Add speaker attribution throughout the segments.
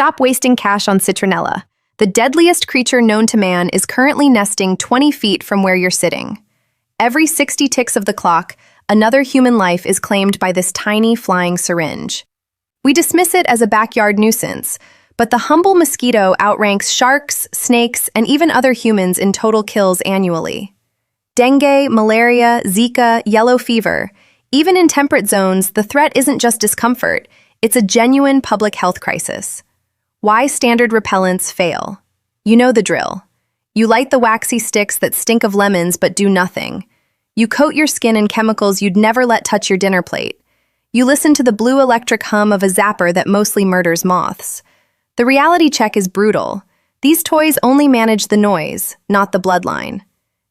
Speaker 1: stop wasting cash on citronella. The deadliest creature known to man is currently nesting 20 feet from where you're sitting. Every 60 ticks of the clock, another human life is claimed by this tiny flying syringe. We dismiss it as a backyard nuisance, but the humble mosquito outranks sharks, snakes, and even other humans in total kills annually. Dengue, malaria, Zika, yellow fever. Even in temperate zones, the threat isn't just discomfort, it's a genuine public health crisis. Why standard repellents fail? You know the drill. You light the waxy sticks that stink of lemons but do nothing. You coat your skin in chemicals you'd never let touch your dinner plate. You listen to the blue electric hum of a zapper that mostly murders moths. The reality check is brutal. These toys only manage the noise, not the bloodline.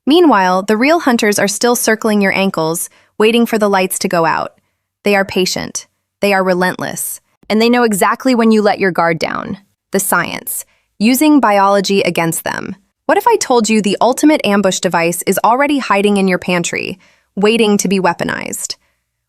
Speaker 1: Meanwhile, the real hunters are still circling your ankles, waiting for the lights to go out. They are patient. They are relentless. And they know exactly when you let your guard down. The science. Using biology against them. What if I told you the ultimate ambush device is already hiding in your pantry, waiting to be weaponized?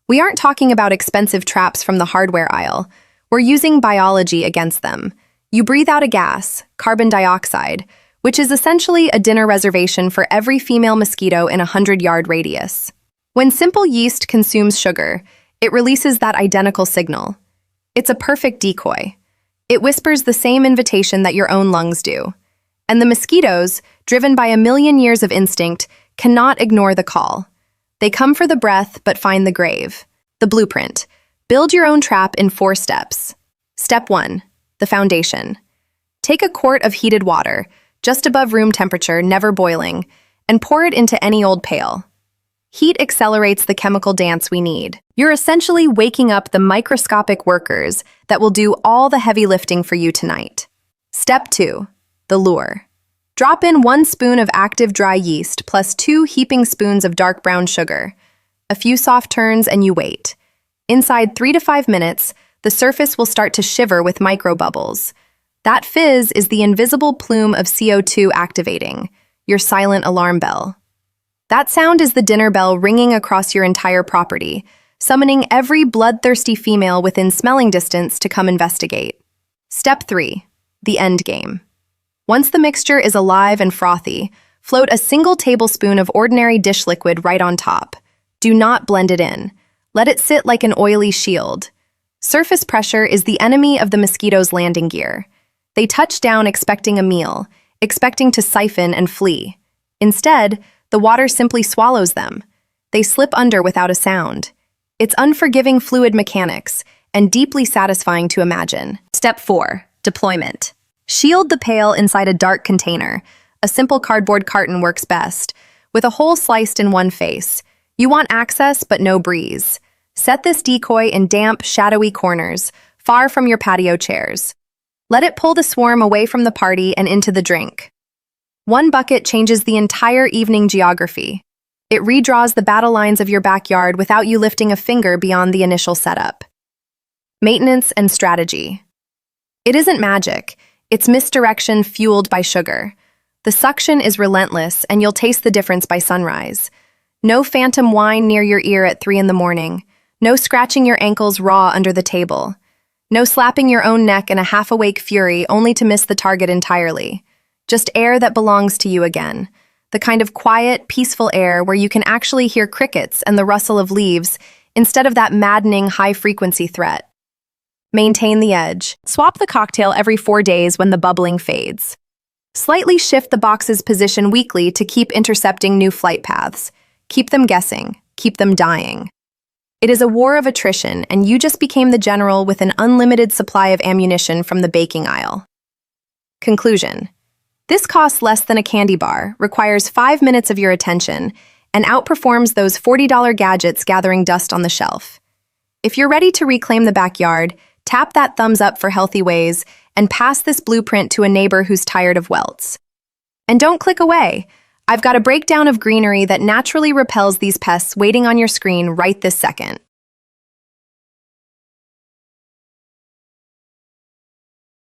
Speaker 1: We aren't talking about expensive traps from the hardware aisle. We're using biology against them. You breathe out a gas, carbon dioxide, which is essentially a dinner reservation for every female mosquito in a 100-yard radius. When simple yeast consumes sugar, it releases that identical signal. It's a perfect decoy. It whispers the same invitation that your own lungs do. And the mosquitoes, driven by a million years of instinct, cannot ignore the call. They come for the breath but find the grave. The blueprint. Build your own trap in 4 steps. Step 1. The foundation. Take a quart of heated water, just above room temperature, never boiling, and pour it into any old pail. Heat accelerates the chemical dance we need. You're essentially waking up the microscopic workers that will do all the heavy lifting for you tonight. Step 2. The lure. Drop in 1 spoon of active dry yeast plus 2 heaping spoons of dark brown sugar. A few soft turns and you wait. Inside 3 to 5 minutes, the surface will start to shiver with microbubbles. That fizz is the invisible plume of CO2 activating, your silent alarm bell. That sound is the dinner bell ringing across your entire property, summoning every bloodthirsty female within smelling distance to come investigate. Step 3. The end game. Once the mixture is alive and frothy, float a single tablespoon of ordinary dish liquid right on top. Do not blend it in. Let it sit like an oily shield. Surface pressure is the enemy of the mosquito's landing gear. They touch down expecting a meal, expecting to siphon and flee. Instead, the water simply swallows them. They slip under without a sound. It's unforgiving fluid mechanics and deeply satisfying to imagine. Step 4. Deployment. Shield the pail inside a dark container. A simple cardboard carton works best, with a hole sliced in one face. You want access, but no breeze. Set this decoy in damp, shadowy corners, far from your patio chairs. Let it pull the swarm away from the party and into the drink. 1 bucket changes the entire evening geography. It redraws the battle lines of your backyard without you lifting a finger beyond the initial setup. Maintenance and strategy. It isn't magic. It's misdirection fueled by sugar. The suction is relentless, and you'll taste the difference by sunrise. No phantom wine near your ear at 3 in the morning. No scratching your ankles raw under the table. No slapping your own neck in a half-awake fury only to miss the target entirely. Just air that belongs to you again. The kind of quiet, peaceful air where you can actually hear crickets and the rustle of leaves instead of that maddening high-frequency threat. Maintain the edge. Swap the cocktail every 4 days when the bubbling fades. Slightly shift the box's position weekly to keep intercepting new flight paths. Keep them guessing. Keep them dying. It is a war of attrition, and you just became the general with an unlimited supply of ammunition from the baking aisle. Conclusion. This costs less than a candy bar, requires 5 minutes of your attention, and outperforms those $40 gadgets gathering dust on the shelf. If you're ready to reclaim the backyard, tap that thumbs up for healthy ways and pass this blueprint to a neighbor who's tired of welts. And don't click away. I've got a breakdown of greenery that naturally repels these pests waiting on your screen right this second.